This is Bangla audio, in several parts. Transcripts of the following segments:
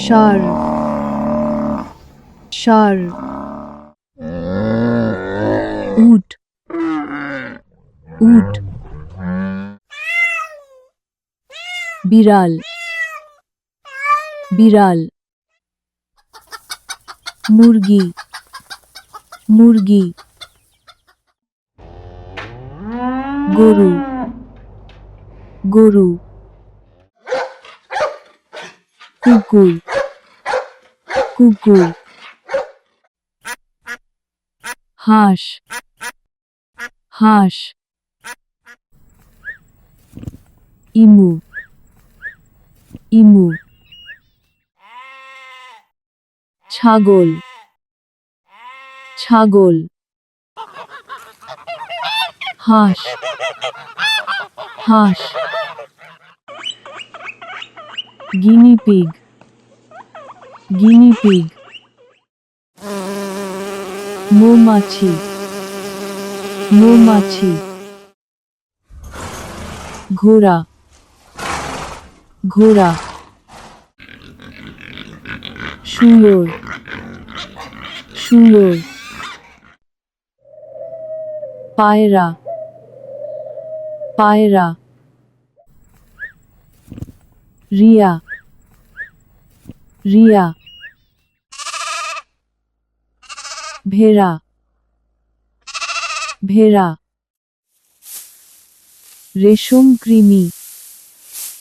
ষাঁড় ষাঁড় উট উট বিড়াল বিড়াল মুরগি মুরগি গরু গরু কুকুর কুকুর হাঁস হাঁস ইমু ইমু ছাগল ছাগল হাঁস হাঁস গিনিপিগ গিনিপিগ মৌমাছি মৌমাছি ঘোড়া ঘোড়া শুয়োর শুয়োর পায়রা পায়রা রিয়া রিয়া ভেড়া ভেড়া রেশম কৃমি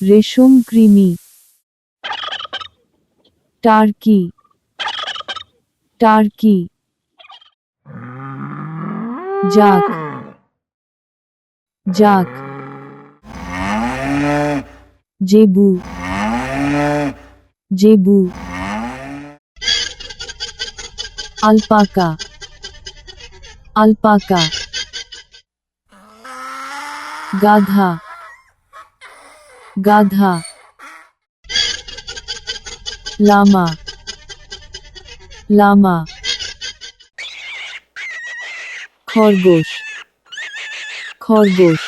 রেশম কৃমি টার্কি টার্কি জাক জাক জেবু জেবু আলপাকা আলপাকা গাধা গাধা লামা লামা খরগোশ খরগোশ